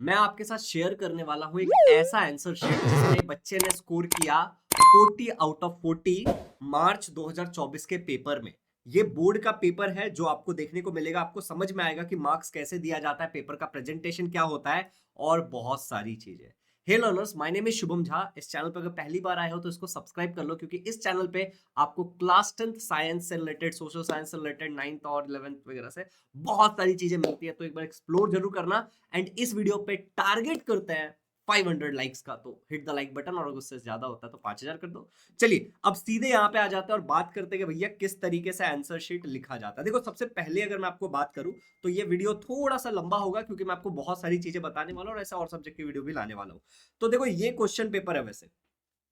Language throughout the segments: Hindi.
मैं आपके साथ शेयर करने वाला हूँ एक ऐसा आंसर शीट जिसमें बच्चे ने स्कोर किया 40 आउट ऑफ 40 मार्च 2024 के पेपर में। ये बोर्ड का पेपर है जो आपको देखने को मिलेगा, आपको समझ में आएगा कि मार्क्स कैसे दिया जाता है, पेपर का प्रेजेंटेशन क्या होता है और बहुत सारी चीजें। Hey learners, my name is Shubham Jha. इस चैनल पर अगर पहली बार आए हो तो इसको सब्सक्राइब कर लो, क्योंकि इस चैनल पे आपको क्लास 10th साइंस से रिलेटेड, सोशल साइंस से रिलेटेड, 9th और 11th वगैरह से बहुत सारी चीजें मिलती है। तो एक बार एक्सप्लोर जरूर करना। एंड इस वीडियो पे टारगेट करते हैं 500 लाइक्स का, तो हिट द लाइक बटन, और अगर उससे ज्यादा होता है तो 5000 कर दो। चलिए अब सीधे यहाँ पे आ जाते हैं और बात करते हैं कि भैया किस तरीके से आंसर शीट लिखा जाता है। देखो, सबसे पहले अगर मैं आपको बात करूं तो ये वीडियो थोड़ा सा लंबा होगा, क्योंकि मैं आपको बहुत सारी चीजें बताने वाला हूं और ऐसा और सब्जेक्ट की वीडियो भी लाने वाला हूं। तो देखो, ये क्वेश्चन पेपर है। वैसे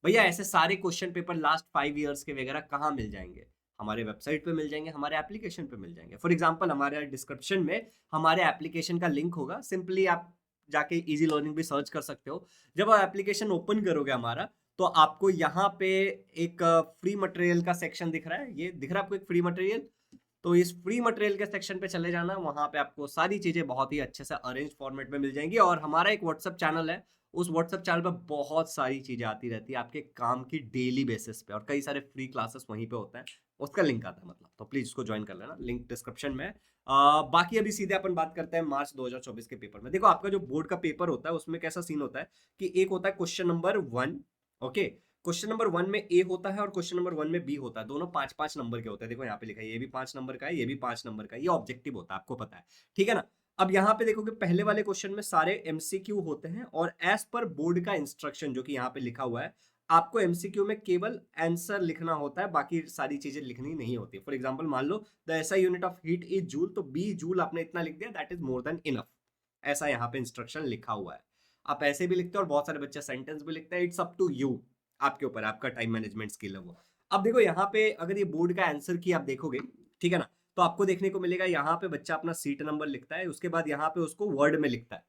भैया ऐसे सारे क्वेश्चन पेपर लास्ट 5 ईयर्स के वगैरह कहाँ मिल जाएंगे? हमारे वेबसाइट पे मिल जाएंगे, हमारे एप्लीकेशन पे मिल जाएंगे। फॉर एग्जांपल, हमारे डिस्क्रिप्शन में हमारे एप्लीकेशन का लिंक होगा, सिंपली आप जाके इजी लर्निंग भी सर्च कर सकते हो। जब आप एप्लीकेशन ओपन करोगे हमारा, तो आपको यहाँ पे एक फ्री मटेरियल का सेक्शन दिख रहा है। ये दिख रहा है आपको एक फ्री मटेरियल? तो इस फ्री मटेरियल के सेक्शन पे चले जाना, वहां पे आपको सारी चीजें बहुत ही अच्छे से अरेंज फॉर्मेट में मिल जाएंगी। और हमारा एक व्हाट्सअप चैनल है, उस व्हाट्सएप चैनल पे बहुत सारी चीजें आती रहती है आपके काम की डेली बेसिस पे, और कई सारे फ्री क्लासेस वहीं पे होते हैं। उसका लिंक आता है मतलब, तो प्लीज उसको ज्वाइन कर लेना, लिंक डिस्क्रिप्शन में। बाकी अभी सीधे अपन बात करते हैं मार्च 2024 के पेपर में। देखो, आपका जो बोर्ड का पेपर होता है उसमें कैसा सीन होता है कि एक होता है question number 1। Okay, question number 1 में ए होता है और क्वेश्चन नंबर 1 में बी होता है। दोनों 5-5 नंबर के होते हैं। देखो यहाँ पे लिखा है, ये भी 5 नंबर का है, ये भी 5 नंबर का है। ये ऑब्जेक्टिव होता है, आपको पता है, ठीक है ना। अब यहाँ पे देखो कि पहले वाले क्वेश्चन में सारे एमसीक्यू होते हैं, और एज पर बोर्ड का इंस्ट्रक्शन जो कि यहाँ पे लिखा हुआ है, आपको एमसीक्यू में केवल आंसर लिखना होता है, बाकी सारी चीजें लिखनी नहीं होती। फॉर एग्जांपल, मान लो द ऐसा unit of heat is joule, तो बी जूल आपने इतना लिख दिया, that is more than enough. ऐसा यहाँ पे इंस्ट्रक्शन लिखा हुआ है। आप ऐसे भी लिखते हो और बहुत सारे बच्चे सेंटेंस भी लिखते हैं। इट्स अप टू यू, आपके ऊपर, आपका टाइम मैनेजमेंट स्किल है वो। अब देखो यहाँ पे अगर ये बोर्ड का आंसर की आप देखोगे, ठीक है ना, तो आपको देखने को मिलेगा यहाँ पे बच्चा अपना सीट नंबर लिखता है, उसके बाद यहाँ पे उसको वर्ड में लिखता है।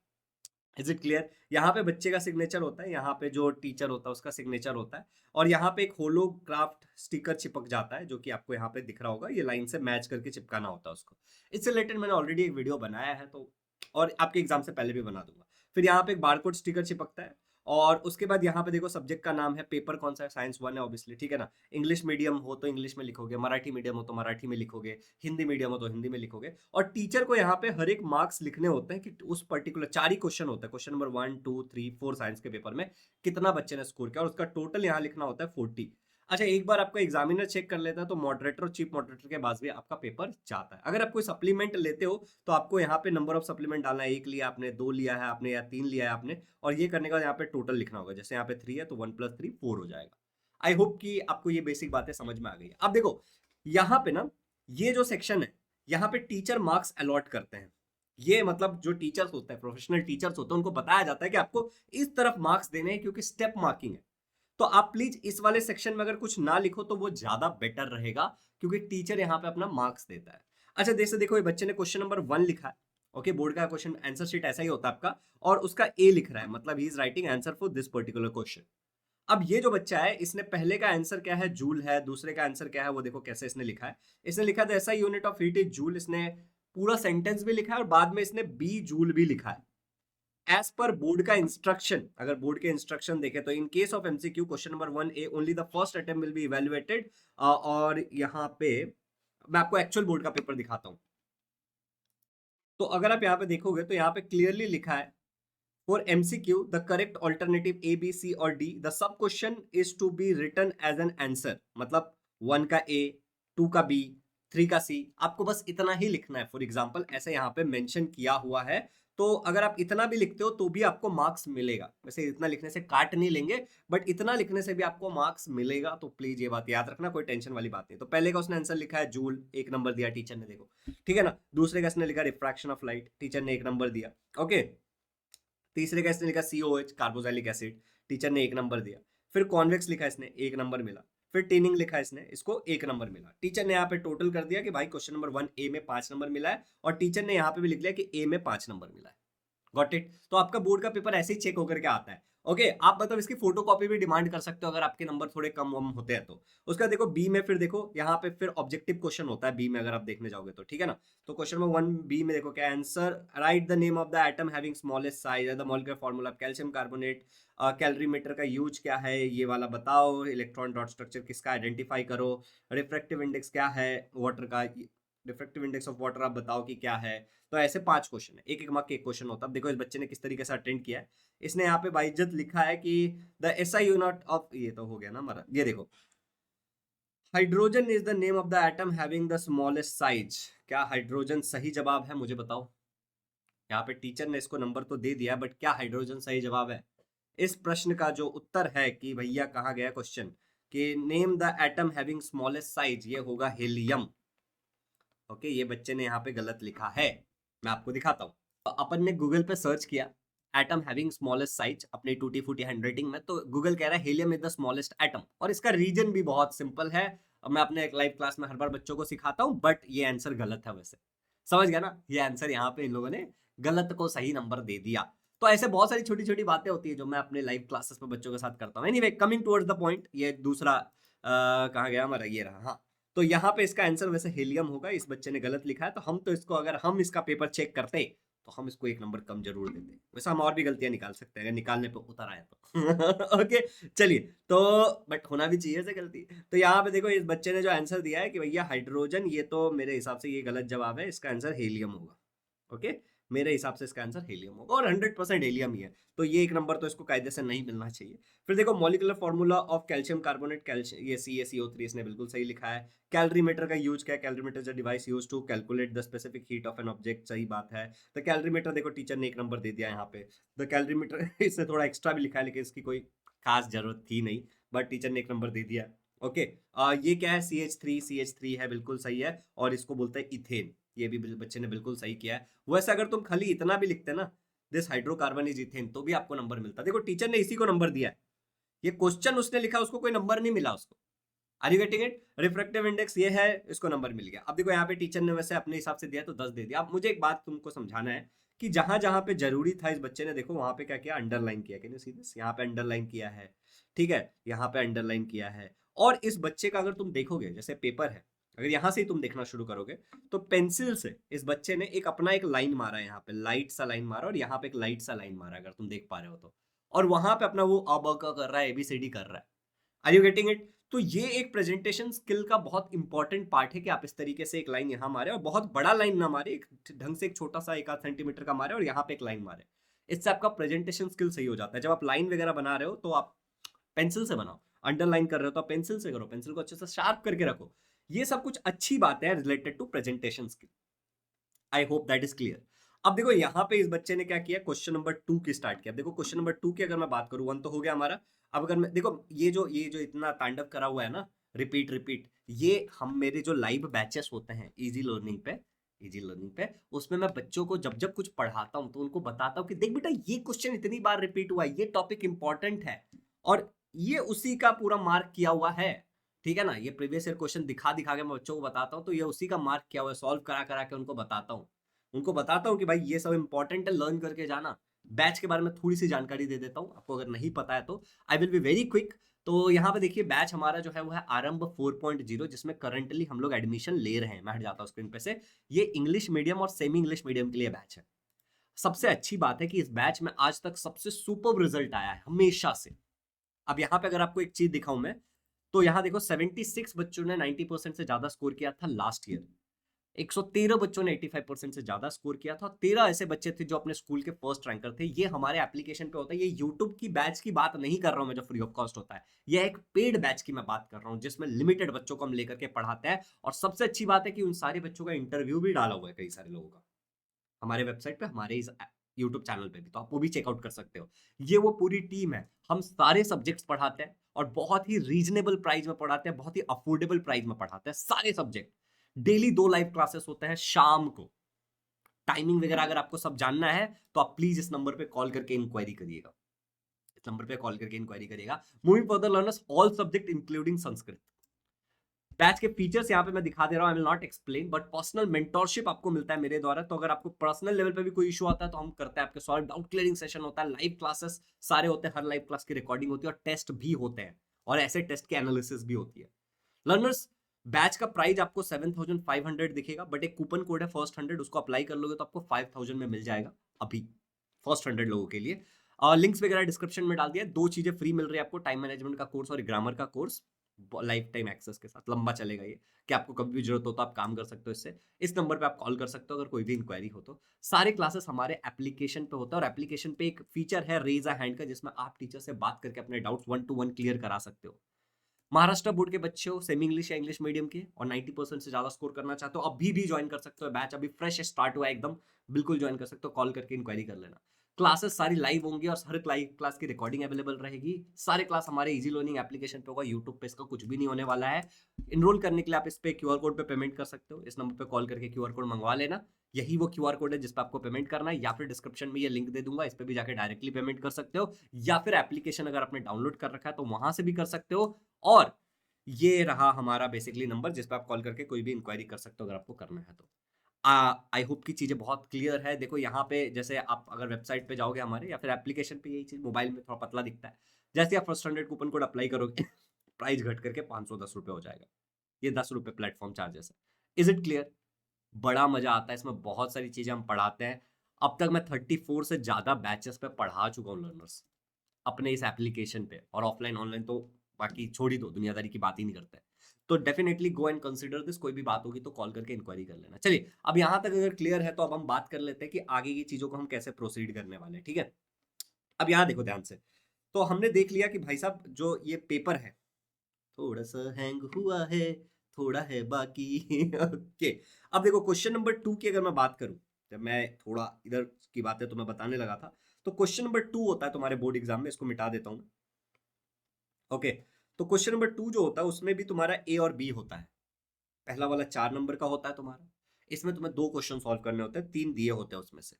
Is it clear? यहाँ पे बच्चे का सिग्नेचर होता है, यहाँ पे जो टीचर होता है उसका सिग्नेचर होता है, और यहाँ पे एक होलोग्राफ्ट स्टिकर चिपक जाता है, जो कि आपको यहाँ पे दिख रहा होगा। ये लाइन से मैच करके चिपकाना होता है उसको। इससे रिलेटेड मैंने ऑलरेडी एक वीडियो बनाया है, तो और आपके एग्जाम से पहले भी बना दूंगा। फिर यहाँ पे एक बारकोड स्टिकर चिपकता है, और उसके बाद यहाँ पे देखो सब्जेक्ट का नाम है, पेपर कौन सा है, साइंस 1 है ऑब्वियसली, ठीक है ना। इंग्लिश मीडियम हो तो इंग्लिश में लिखोगे, मराठी मीडियम हो तो मराठी में लिखोगे, हिंदी मीडियम हो तो हिंदी में लिखोगे। और टीचर को यहाँ पे हर एक मार्क्स लिखने होते हैं कि उस पर्टिकुलर 4 ही क्वेश्चन होता है, क्वेश्चन नंबर 1 2 3 4 साइंस के पेपर में कितना बच्चे ने स्कोर किया, और उसका टोटल यहाँ लिखना होता है 40। अच्छा, एक बार आपका एग्जामिनर चेक कर लेता है तो मॉडरेटर और चीफ मॉडरेटर के पास भी आपका पेपर जाता है। अगर आप कोई सप्लीमेंट लेते हो तो आपको यहाँ पे नंबर ऑफ सप्लीमेंट डालना है, 1 लिया आपने, 2 लिया है आपने, या 3 लिया है आपने, और ये करने का यहाँ पे टोटल लिखना होगा। जैसे यहाँ पे 3 है तो 1 + 3 4 हो जाएगा। आई होप कि आपको ये बेसिक बातें समझ में आ गई है। अब देखो यहाँ पे ना, ये जो सेक्शन है, यहाँ पे टीचर मार्क्स अलॉट करते हैं। ये मतलब जो टीचर्स होते हैं, प्रोफेशनल टीचर्स होते हैं, उनको बताया जाता है कि आपको इस तरफ मार्क्स देने हैं, क्योंकि स्टेप मार्किंग है। तो आप प्लीज इस वाले सेक्शन में अगर कुछ ना लिखो तो वो ज्यादा बेटर रहेगा, क्योंकि टीचर यहाँ पे अपना मार्क्स देता है। अच्छा, जैसे देखो ये बच्चे ने क्वेश्चन नंबर 1 लिखा है। ओके, बोर्ड का क्वेश्चन आंसर शीट ऐसा ही होता है आपका, और उसका ए लिख रहा है, मतलब he is writing answer for this particular question. अब ये जो बच्चा है, इसने पहले का आंसर क्या है, जूल है, दूसरे का आंसर क्या है, वो देखो कैसे इसने लिखा है। इसने लिखा था ऐसा unit of heat is joule, इसने पूरा सेंटेंस भी लिखा है और बाद में इसने बी जूल भी लिखा है एज पर बोर्ड का इंस्ट्रक्शन। अगर बोर्ड के इंस्ट्रक्शन देखे तो in case of MCQ question number 1 A only the first attempt will be evaluated. और यहाँ पे मैं आपको एक्चुअल बोर्ड का पेपर दिखाता हूँ। तो अगर आप यहाँ पे देखोगे तो यहाँ पे क्लियरली लिखा है, for MCQ the correct alternative A B C और D, the sub question is to be written as an answer. मतलब 1 का ए, 2 का बी, 3 का सी, आपको बस इतना ही लिखना है। फॉर एग्जाम्पल ऐसे यहाँ पे मेंशन किया हुआ है। तो अगर आप इतना भी लिखते हो तो भी आपको मार्क्स मिलेगा। वैसे इतना लिखने से काट नहीं लेंगे, बट इतना लिखने से भी आपको मार्क्स मिलेगा। तो प्लीज ये बात याद रखना, कोई टेंशन वाली बात नहीं। तो पहले का उसने आंसर लिखा है जूल, 1 नंबर दिया टीचर ने, देखो, ठीक है ना। दूसरे का इसने लिखा रिफ्रैक्शन ऑफ लाइट, टीचर ने 1 नंबर दिया। ओके, तीसरे का इसने लिखा COH, कार्बोक्सिलिक एसिड, टीचर ने 1 नंबर दिया। फिर कॉन्वेक्स लिखा इसने, 1 नंबर मिला। फिर टेनिंग लिखा इसने, इसको 1 नंबर मिला। टीचर ने यहाँ पे टोटल कर दिया कि भाई क्वेश्चन नंबर 1 ए में 5 नंबर मिला है, और टीचर ने यहाँ पे भी लिख लिया कि ए में 5 नंबर मिला है। Got it. तो आपका बोर्ड का पेपर ऐसे ही चेक होकर के आता है। ओके आप मतलब इसकी फोटो कॉपी भी डिमांड कर सकते हो अगर आपके नंबर थोड़े कम वम होते हैं तो। उसका देखो बी में फिर देखो यहाँ पे फिर ऑब्जेक्टिव क्वेश्चन होता है बी में, अगर आप देखने जाओगे तो ठीक है ना। तो क्वेश्चन नंबर 1 बी में देखो क्या answer, right the name of the atom having smallest size, the molecular formula of calcium carbonate, calorimeter का यूज क्या है ये वाला बताओ, इलेक्ट्रॉन डॉट स्ट्रक्चर किसका आइडेंटिफाई करो, रिफ्रैक्टिव इंडेक्स क्या है वाटर का, रिफ्रैक्टिव इंडेक्स ऑफ वाटर आप बताओ कि क्या है। तो ऐसे 5 क्वेश्चन है, एक एक मार्क के एक क्वेश्चन होता है। अब देखो इस बच्चे ने किस तरीके से अटेंड किया है। इसने यहाँ पे बाइज्जत लिखा है कि द एसआई यूनिट ऑफ, ये तो हो गया ना हमारा, ये देखो hydrogen is the name of the atom having the smallest size. क्या हाइड्रोजन सही जवाब है, मुझे बताओ। यहाँ पे टीचर ने इसको नंबर तो दे दिया बट क्या हाइड्रोजन सही जवाब है। इस प्रश्न का जो उत्तर है कि भैया कहाँ गया क्वेश्चन कि name the atom having smallest size, ये होगा हीलियम। ओके ये बच्चे ने यहाँ पे गलत लिखा है, मैं आपको दिखाता हूँ। अपन ने गूगल पे सर्च किया एटम हैविंग स्मॉलेस्ट साइज अपने टूटी फूटी हैंडराइटिंग में, तो गूगल कह रहा है helium is the smallest atom, और इसका रीजन भी बहुत सिंपल है। अब मैं अपने एक लाइव क्लास में हर बार बच्चों को सिखाता हूँ बट ये आंसर गलत है वैसे, समझ गया ना। ये आंसर यहाँ पे इन लोगों ने गलत को सही नंबर दे दिया। तो ऐसे बहुत सारी छोटी छोटी बातें होती है जो मैं अपने लाइव क्लासेस में बच्चों के साथ करता हूँ। Anyway coming towards the point, ये दूसरा कहाँ गया हमारा, ये रहा हाँ। तो यहाँ पे इसका आंसर वैसे हीलियम होगा, इस बच्चे ने गलत लिखा है। तो हम तो इसको, अगर हम इसका पेपर चेक करते तो हम इसको 1 नंबर कम जरूर देते। वैसे हम और भी गलतियां निकाल सकते हैं अगर निकालने पे उतर आए तो ओके चलिए। तो बट होना भी चाहिए ऐसे गलती। तो यहाँ पे देखो इस बच्चे ने जो आंसर दिया है कि भैया हाइड्रोजन, ये तो मेरे हिसाब से ये गलत जवाब है, इसका आंसर हीलियम होगा। ओके मेरे हिसाब से इसका आंसर हीलियम होगा और 100% हीलियम ही है। तो ये 1 नंबर तो इसको कायदे से नहीं मिलना चाहिए। फिर देखो molecular formula of calcium carbonate, calcium ये CaCO3, इसने बिल्कुल सही लिखा है। कैलोरीमीटर का यूज क्या है, calorimeter is a device used to calculate the specific heat of an object, सही बात है। तो कैलोरीमीटर देखो टीचर ने 1 नंबर दे दिया यहाँ पे। द कैलोरीमीटर इससे थोड़ा एक्स्ट्रा भी लिखा है लेकिन इसकी कोई खास जरूरत थी नहीं, बट टीचर ने 1 नंबर दे दिया। ओके ये क्या है, CH3 है, बिल्कुल सही है। और इसको बोलते हैं इथेन, ये भी बच्चे ने बिल्कुल सही किया है। वैसे अगर तुम खाली इतना भी लिखते ना, दिस हाइड्रोकार्बन इज इथेन, तो भी आपको नंबर मिलता। देखो टीचर ने इसी को नंबर दिया है, ये क्वेश्चन उसने लिखा उसको कोई नंबर नहीं मिला उसको। Are you getting it. Refractive index ये है, इसको नंबर मिल गया। अब देखो यहाँ पे टीचर ने वैसे अपने हिसाब से दिया तो 10 दे दिया। अब मुझे एक बात तुमको समझाना है कि जहां जहां पे जरूरी था इस बच्चे ने देखो वहां पे क्या किया, अंडरलाइन किया। कि सीधे यहाँ पे अंडरलाइन किया है, ठीक है, यहाँ पे अंडरलाइन किया है। और इस बच्चे का अगर तुम देखोगे जैसे पेपर है, अगर यहाँ से ही तुम देखना शुरू करोगे तो पेंसिल से इस बच्चे ने एक अपना एक लाइन मारा है, यहाँ पे लाइट सा लाइन मारा और यहाँ पे एक लाइट सा लाइन मारा, अगर तुम देख पा रहे हो तो। और वहां पे अपना वो अब का कर रहा है, ABCD कर रहा है। Are you getting it. तो ये एक प्रेजेंटेशन स्किल का बहुत इंपॉर्टेंट पार्ट है कि आप इस तरीके से एक लाइन यहाँ मारे और बहुत बड़ा लाइन ना मारे, एक ढंग से एक छोटा सा 1 आध सेंटीमीटर का मारे और यहाँ पे एक लाइन मारे। इससे आपका प्रेजेंटेशन स्किल सही हो जाता है। जब आप लाइन वगैरह बना रहे हो तो आप पेंसिल से बनाओ, अंडरलाइन कर रहे हो तो आप पेंसिल से करो, पेंसिल को अच्छे से शार्प करके रखो। ये सब कुछ अच्छी बात है related to presentation skill. I hope that is clear. अब देखो यहाँ पे इस बच्चे ने क्या किया, क्वेश्चन नंबर 2 की स्टार्ट किया। देखो क्वेश्चन नंबर 2 की अगर मैं बात करूं, 1 तो हो गया हमारा। अब अगर मैं देखो ये जो इतना तांडव करा हुआ है ना, रिपीट रिपीट, ये हम मेरे जो लाइव बैचेस होते हैं इजी लर्निंग पे उसमें मैं बच्चों को जब जब कुछ पढ़ाता हूं तो उनको बताता हूं कि देख बेटा ये क्वेश्चन इतनी बार रिपीट हुआ है, ये टॉपिक इंपॉर्टेंट है और ये उसी का पूरा मार्क किया हुआ है। ठीक है ना, ये प्रीवियस ईयर क्वेश्चन दिखा दिखा के मैं बच्चों को बताता हूँ तो ये उसी का मार्क किया हुआ है, सॉल्व करा करा के उनको बताता हूँ कि भाई ये सब इंपॉर्टेंट है, लर्न करके जाना। बैच के बारे में थोड़ी सी जानकारी दे देता हूँ आपको, अगर नहीं पता है तो I will be very quick. तो यहाँ पे देखिए बैच हमारा जो है वो है आरंभ 4.0, जिसमें करंटली हम लोग एडमिशन ले रहे हैं। मैं हट जाता हूँ स्क्रीन पे से। ये इंग्लिश मीडियम और सेमी इंग्लिश मीडियम के लिए बैच है। सबसे अच्छी बात है कि इस बैच में आज तक सबसे सुपर रिजल्ट आया है हमेशा से। अब यहाँ पे अगर आपको एक चीज दिखाऊं मैं, तो यहाँ देखो 76 बच्चों ने 90% से ज्यादा स्कोर किया था लास्ट ईयर। 113 बच्चों ने 85% से ज्यादा स्कोर किया था। 13 ऐसे बच्चे थे जो अपने स्कूल के फर्स्ट रैंकर थे। ये हमारे एप्लीकेशन पे होता है। ये यूट्यूब की बैच की बात नहीं कर रहा हूं मैं जो फ्री ऑफ कॉस्ट होता है, यह एक पेड बैच की मैं बात कर रहा हूं जिसमें लिमिटेड बच्चों को हम लेकर के पढ़ाते हैं। और सबसे अच्छी बात है कि उन सारे बच्चों का इंटरव्यू भी डाला हुआ है कई सारे लोगों का हमारे वेबसाइट पे, हमारे इस यूट्यूब चैनल पे भी, तो आप वो भी चेकआउट कर सकते हो। ये वो पूरी टीम है, हम सारे सब्जेक्ट्स पढ़ाते हैं और बहुत ही रीजनेबल प्राइस में पढ़ाते हैं, बहुत ही अफोर्डेबल प्राइस में पढ़ाते हैं सारे सब्जेक्ट। डेली 2 लाइव क्लासेस होते हैं शाम को। टाइमिंग वगैरह अगर आपको सब जानना है तो आप प्लीज इस नंबर पे कॉल करके इंक्वायरी करिएगा। इस नंबर पे कॉल करके इंक्वायरी करिएगा। Moving further learners all subject including Sanskrit. Batch के फीचर्स यहाँ पे मैं दिखा दे रहा हूँ, I will not explain, but personal mentorship आपको मिलता है मेरे द्वारा। तो अगर आपको पर्सनल लेवल पे भी कोई इशू आता है तो हम करते हैं आपके सॉल्व। डाउट क्लियरिंग सेशन होता है, लाइव क्लासेस सारे होते हैं, हर लाइव क्लास की रिकॉर्डिंग होती है और टेस्ट भी होते हैं, और ऐसे टेस्ट की एनालिसिस भी होती है। लर्नर्स, बैच का प्राइस आपको 7,500 दिखेगा, बट एक कूपन कोड है फर्स्ट 100, उसको अप्लाई कर लोगे तो आपको 5,000 में मिल जाएगा अभी, फर्स्ट 100 लोगों के लिए। लिंक्स वगैरह डिस्क्रिप्शन में डाल दिया। दो चीजें फ्री मिल रही है आपको, टाइम मैनेजमेंट का कोर्स और ग्रामर का कोर्स, लाइफ टाइम एक्सेस के साथ, लंबा चलेगा ये, कि आपको कभी भी जरूरत हो तो आप काम कर सकते हो इससे। इस नंबर पे आप कॉल कर सकते हो अगर कोई भी इंक्वायरी हो तो। सारे क्लासेस हमारे एप्लीकेशन पे होता है, और एप्लीकेशन पे एक फीचर है रेज अ हैंड का, जिसमें आप टीचर से बात करके अपने डाउट्स 1-to-1 क्लियर करा सकते हो। महाराष्ट्र बोर्ड के बच्चे हो, सेमी इंग्लिश या इंग्लिश मीडियम के, और 90% से ज्यादा स्कोर करना चाहते हो, अभी भी ज्वाइन कर सकते हो। बैच अभी फ्रेश स्टार्ट हुआ है एकदम, बिल्कुल ज्वाइन कर सकते हो, कॉल करके इंक्वायरी कर लेना। क्लासेस सारी लाइव होंगी और हर क्लास की रिकॉर्डिंग अवेलेबल रहेगी। सारे क्लास हमारे इजी लर्निंग एप्लीकेशन पे होगा, यूट्यूब पे इसका कुछ भी नहीं होने वाला है। इनरोल करने के लिए आप इस पे क्यूआर कोड पे पेमेंट कर सकते हो, इस नंबर पे कॉल करके क्यूआर कोड मंगवा लेना। यही वो क्यूआर कोड है जिस पे आपको पेमेंट करना है, या फिर डिस्क्रिप्शन में ये लिंक दे दूंगा, इस पे भी जाकर डायरेक्टली पेमेंट कर सकते हो, या फिर एप्लीकेशन अगर आपने डाउनलोड कर रखा है तो वहां से भी कर सकते हो। और ये रहा हमारा बेसिकली नंबर जिस पे आप कॉल करके कोई भी इंक्वायरी कर सकते हो अगर आपको करना है तो। आई होप की चीजें बहुत क्लियर है। देखो यहाँ पे जैसे आप अगर वेबसाइट पे जाओगे हमारे, या फिर एप्लीकेशन पे, यही चीज मोबाइल में थोड़ा पतला दिखता है, जैसे आप फर्स्ट 100 कूपन कोड अप्लाई करोगे प्राइस घट करके 510 रुपये हो जाएगा। ये 10 रुपये प्लेटफॉर्म चार्जेस है। Is it clear? बड़ा मजा आता है इसमें, बहुत सारी चीजें हम पढ़ाते हैं। अब तक मैं 34 से ज्यादा बैचेस पे पढ़ा चुका हूँ लर्नर्स अपने इस एप्लीकेशन पे, और ऑफलाइन ऑनलाइन तो बाकी छोड़ ही दो, दुनियादारी की बात ही नहीं करते। तो definitely go and consider this. कोई भी बात होगी तो कॉल करके इंक्वायरी कर लेना। चलिए, अब यहां तक अगर क्लियर है तो अब हम बात कर लेते हैं कि आगे की चीजों को हम कैसे प्रोसीड करने वाले हैं, ठीक है? अब यहाँ देखो ध्यान से। तो हमने देख लिया कि भाई साहब जो ये पेपर है थोड़ा सा हैंग हुआ है, थोड़ा है बाकी ओके। अब देखो क्वेश्चन नंबर 2 की अगर मैं बात करूं, जब मैं थोड़ा इधर की बातें तो मैं बताने लगा था, तो क्वेश्चन नंबर 2 होता है तुम्हारे बोर्ड एग्जाम में, इसको मिटा देता हूं। ओके, तो क्वेश्चन नंबर 2 जो होता है उसमें भी तुम्हारा ए और बी होता है। पहला वाला 4 नंबर का होता है तुम्हारा, इसमें तुम्हें 2 क्वेश्चन सॉल्व करने होते हैं, 3 दिए होते हैं उसमें से,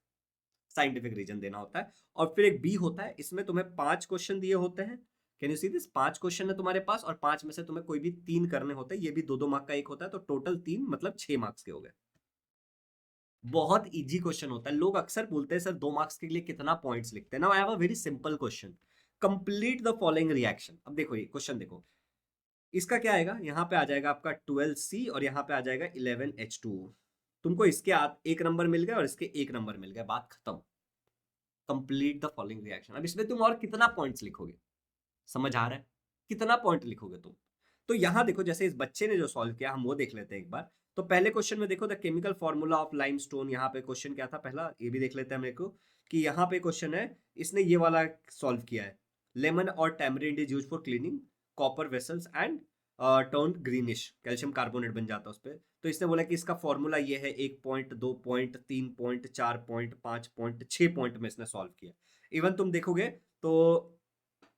साइंटिफिक रीजन देना होता है। और फिर एक बी होता है, इसमें तुम्हें 5 क्वेश्चन दिए होते हैं। Can you see this? 5 question है तुम्हारे पास, और 5 में से तुम्हें कोई भी 3 करने होते हैं, ये भी 2-2 मार्क का एक होता है, तो टोटल 3 मतलब 6 मार्क्स के हो गए। बहुत इजी क्वेश्चन होता है। लोग अक्सर बोलते हैं सर 2 मार्क्स के लिए कितना पॉइंट्स लिखते हैं ना। I have a very simple question, complete the following reaction. अब देखो ये क्वेश्चन देखो, इसका क्या आएगा, यहाँ पे आ जाएगा आपका 12C और यहाँ पे आ जाएगा 11H2O। तुमको इसके एक नंबर मिल गया और इसके एक नंबर मिल गया, बात खत्म। Complete the following reaction. अब इसमें तुम और कितना पॉइंट्स लिखोगे? समझ आ रहा है? कितना पॉइंट लिखोगे तुम? तो यहां देखो, जैसे इस बच्चे ने जो सॉल्व किया, हम वो देख लेते हैं एक बार। तो पहले क्वेश्चन में देखो, the chemical formula of limestone, यहाँ पे क्वेश्चन क्या था पहला, ये भी देख लेते हैं मेरे को, कि यहाँ पे क्वेश्चन है, इसने ये वाला सॉल्व किया है। लेमन और tamarind is use for cleaning copper vessels and turn greenish, calcium carbonate बन जाता है उस पर। तो इसने बोला कि इसका फॉर्मूला ये है, 1 point, 2 point, 3 point, 4 point, 5 point, 6 point में इसने सॉल्व किया। इवन तुम देखोगे तो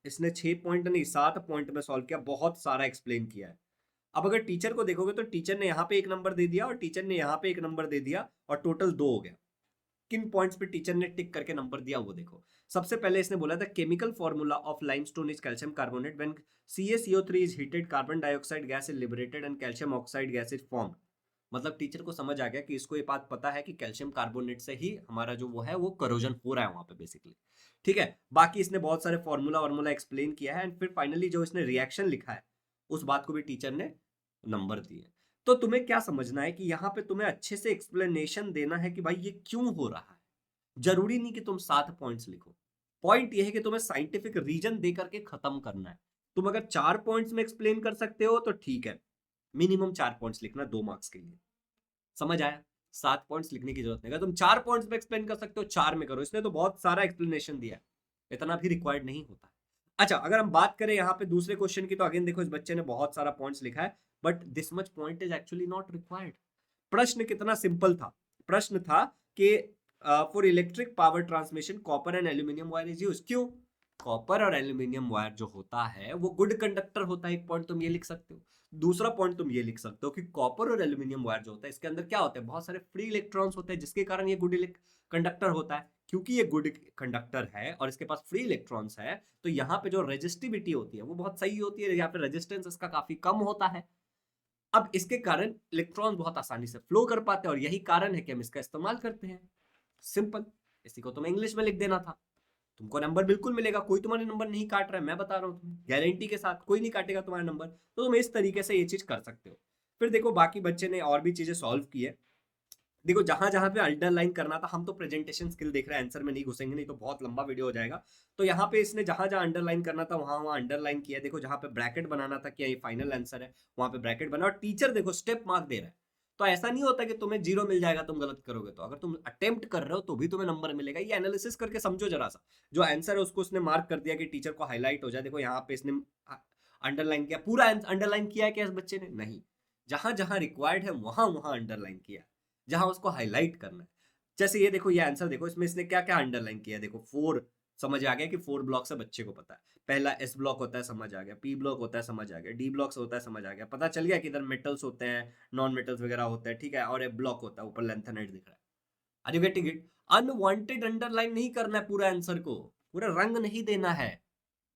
इसने 6 पॉइंट नहीं 7 पॉइंट में सॉल्व किया, बहुत सारा एक्सप्लेन किया है। अब अगर टीचर को देखोगे तो टीचर ने यहाँ पे एक नंबर दे दिया और टीचर ने यहाँ पे एक नंबर दे दिया, और टोटल 2 हो गया। किन पॉइंट्स पे टीचर ने टिक करके नंबर दिया वो देखो। सबसे पहले इसने बोला था chemical formula of limestone is calcium carbonate, when CaCO3 is heated, carbon dioxide gas is liberated and calcium oxide gas is formed. मतलब टीचर को समझ आ गया कि इसको ये बात पता है कि कैल्शियम कार्बोनेट से ही हमारा जो वो है वो करोजन हो रहा है वहां पे बेसिकली। ठीक है, बाकी इसने बहुत सारे फॉर्मूला एक्सप्लेन किया है, एंड फिर फाइनली जो इसने रिएक्शन लिखा है उस बात को भी टीचर ने नंबर दिए। तो तुम्हें क्या समझना है कि यहाँ पे तुम्हें अच्छे से एक्सप्लेनेशन देना है कि भाई ये क्यों हो रहा है। जरूरी नहीं कि तुम 7 पॉइंट्स लिखो, पॉइंट ये है कि तुम्हें साइंटिफिक रीजन दे करके खत्म करना है। तुम अगर 4 पॉइंट्स में एक्सप्लेन कर सकते हो तो ठीक है, मिनिमम 4 पॉइंट्स लिखना 2 मार्क्स के लिए। समझ आया? 7 पॉइंट्स लिखने की जरूरत नहीं। अगर तुम 4 पॉइंट्स में एक्सप्लेन कर सकते हो 4 में करो, इसने तो बहुत सारा एक्सप्लेनेशन दिया है, इतना भी रिक्वायर्ड नहीं होता। अच्छा, अगर हम बात करें यहाँ पे दूसरे क्वेश्चन की, तो अगेन देखो इस बच्चे ने बहुत सारा पॉइंट्स लिखा है, but this much point is actually not required. प्रश्न कितना सिंपल था। प्रश्न था कि for electric power transmission copper and aluminium wire is use. क्यों? कॉपर और एल्यूमिनियम वायर जो होता है वो गुड कंडक्टर होता है। एक पॉइंट तुम ये लिख सकते हो। दूसरा पॉइंट तुम ये लिख सकते हो कि कॉपर और एल्यूमिनियम वायर जो होता है इसके अंदर क्या होता है, बहुत सारे फ्री इलेक्ट्रॉन्स होते हैं, जिसके कारण ये गुड कंडक्टर होता है। क्योंकि ये गुड कंडक्टर है और इसके पास फ्री इलेक्ट्रॉन्स है, तो यहाँ पे जो रेजिस्टिविटी होती है वो बहुत सही होती है, यहाँ पे रेजिस्टेंस इसका काफी कम होता है। अब इसके कारण इलेक्ट्रॉन बहुत आसानी से फ्लो कर पाते हैं और यही कारण है कि हम इसका इस्तेमाल करते हैं। सिंपल। इसी को तुम्हें इंग्लिश में लिख देना था। तुमको नंबर बिल्कुल मिलेगा, कोई तुम्हारे नंबर नहीं काट रहा है, मैं बता रहा हूँ तुम्हें गारंटी के साथ, कोई नहीं काटेगा तुम्हारा नंबर। तो तुम इस तरीके से ये चीज कर सकते हो। फिर देखो बाकी बच्चे ने और भी चीजें सॉल्व की है। देखो जहां जहां पे अंडरलाइन करना था, हम तो प्रेजेंटेशन स्किल देख रहे हैं, आंसर में नहीं घुसेंगे, नहीं तो बहुत लंबा वीडियो हो जाएगा। तो यहाँ पे इसने जहां जहां अंडरलाइन करना था वहां वहां अंडरलाइन किया है। देखो जहां पे ब्रैकेट बनाना था कि ये फाइनल आंसर है, वहां पे ब्रैकेट बना, और टीचर देखो स्टेप मार्क दे रहा है। तो ऐसा नहीं होता कि तुम्हें 0 मिल जाएगा तुम गलत करोगे तो, अगर तुम अटेम्प्ट कर रहे हो तो भी तुम्हें नंबर मिलेगा। ये एनालिसिस करके समझो जरा सा। जो आंसर है उसको उसने मार्क कर दिया कि टीचर को हाईलाइट हो जाए। देखो यहाँ पे इसने अंडरलाइन किया, पूरा अंडरलाइन किया है क्या इस बच्चे ने? नहीं। जहां जहां रिक्वायर्ड है वहां वहां अंडरलाइन किया, जहां उसको हाईलाइट करना है। जैसे ये देखो, ये आंसर देखो, इसमें इसने क्या क्या अंडरलाइन किया। देखो 4, समझ आ गया कि 4 ब्लॉक से बच्चे को पता है। पहला एस ब्लॉक होता है, समझ आ गया। पी ब्लॉक होता है, समझ आ गया। डी ब्लॉक होता है, समझ आ गया। पता चल गया कि इधर मेटल्स होते हैं, नॉन मेटल्स वगैरह होते हैं, ठीक है। और ए ब्लॉक होता है, ऊपर लेंथेनाइट दिख रहा है। Are you getting it? Unwanted underline नहीं करना है पूरा आंसर को, पूरा रंग नहीं देना है,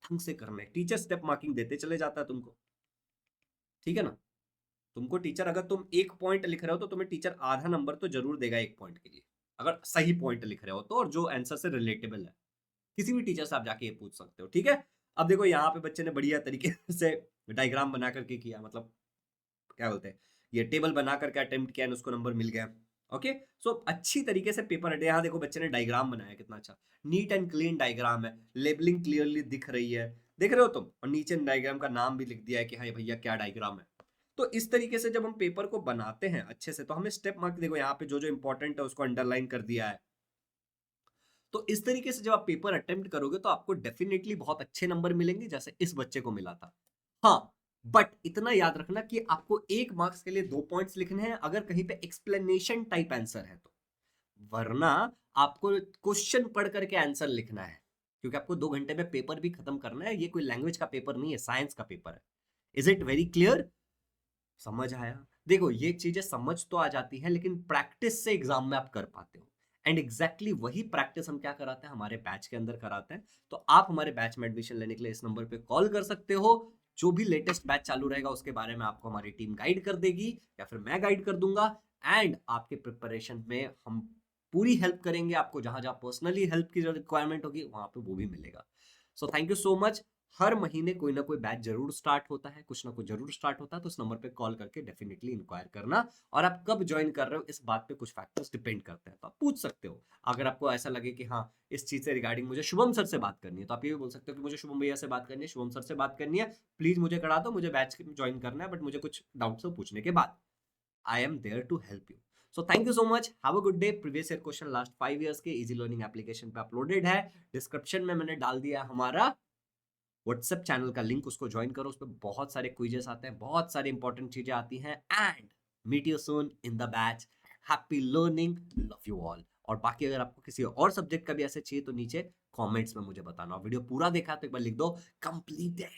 ढंग से करना है। टीचर स्टेप मार्किंग देते चले जाता है तुमको, ठीक है ना। तुमको टीचर, अगर तुम एक पॉइंट लिख रहे हो तो तुम्हें टीचर आधा नंबर तो जरूर देगा एक पॉइंट के लिए, अगर सही पॉइंट लिख रहे हो तो, और जो आंसर से रिलेटेबल है। किसी भी टीचर से आप जाके ये पूछ सकते हो, ठीक है। अब देखो यहाँ पे बच्चे ने बढ़िया तरीके से डायग्राम बना करके किया, मतलब क्या बोलते हैं, ये टेबल बना करके अटेम्प्ट किया, उसको नंबर मिल गया। ओके। सो अच्छी तरीके से पेपर हटे। यहाँ देखो बच्चे ने डायग्राम बनाया, कितना अच्छा नीट एंड क्लीन डायग्राम है, लेबलिंग क्लियरली दिख रही है, देख रहे हो तुम, और नीचे डायग्राम का नाम भी लिख दिया है कि हाँ भैया क्या डायग्राम है। तो इस तरीके से जब हम पेपर को बनाते हैं अच्छे से, तो हमें स्टेप मार्क, देखो यहाँ पे जो जो इंपॉर्टेंट है उसको अंडरलाइन कर दिया है। तो इस तरीके से जब आप पेपर अटेम्प्ट करोगे तो आपको डेफिनेटली बहुत अच्छे नंबर मिलेंगे, जैसे इस बच्चे को मिला था। हाँ, बट इतना याद रखना कि आपको 1 मार्क्स के लिए 2 पॉइंट्स लिखने हैं, अगर कहीं पे एक्सप्लेनेशन टाइप आंसर है तो। वरना आपको क्वेश्चन पढ़ करके आंसर लिखना है, क्योंकि आपको 2 घंटे में पेपर भी खत्म करना है। ये कोई लैंग्वेज का पेपर नहीं है, साइंस का पेपर है। Is it very clear? समझ आया? देखो ये चीजें समझ तो आ जाती है, लेकिन प्रैक्टिस से एग्जाम में आप कर पाते हो। एंड एग्जैक्टली वही प्रैक्टिस हम क्या कराते हैं, हमारे बैच के अंदर कराते हैं। तो आप हमारे बैच में एडमिशन लेने के लिए इस नंबर पे कॉल कर सकते हो। जो भी लेटेस्ट बैच चालू रहेगा उसके बारे में आपको हमारी टीम गाइड कर देगी, या फिर मैं गाइड कर दूंगा। एंड आपके प्रिपरेशन में हम पूरी हेल्प करेंगे। आपको जहां जहां पर्सनली हेल्प की रिक्वायरमेंट होगी वहां पे वो भी मिलेगा। So thank you so much. हर महीने कोई ना कोई बैच जरूर स्टार्ट होता है, कुछ ना कुछ जरूर स्टार्ट होता है। तो इस नंबर पे कॉल करके डेफिनेटली इंक्वायर करना। और आप कब ज्वाइन कर रहे हो इस बात पे कुछ फैक्टर्स डिपेंड करते हैं, तो आप पूछ सकते हो। अगर आपको ऐसा लगे कि हाँ इस चीज से रिगार्डिंग मुझे शुभम सर से बात करनी है, तो आप ये भी बोल सकते हो कि मुझे शुभम भैया से बात करनी है, शुभम सर से बात करनी है, प्लीज मुझे करा दो, मुझे बैच ज्वाइन करना है, बट मुझे कुछ डाउट्स पूछने के बाद I am there to help you. So thank you so much, have a good day. Previous year question last 5 years के इजी लर्निंग एप्लीकेशन पे अपलोडेड है। डिस्क्रिप्शन में मैंने डाल दिया हमारा व्हाट्सएप चैनल का लिंक, उसको ज्वाइन करो। उस पर बहुत सारे क्विजेस आते हैं, बहुत सारी इंपॉर्टेंट चीजें आती हैं। And meet you soon in the batch. Happy learning, love you all. और बाकी अगर आपको किसी और सब्जेक्ट का भी ऐसे चाहिए तो नीचे कमेंट्स में मुझे बताना। वीडियो पूरा देखा तो एक बार लिख दो कंप्लीटेड।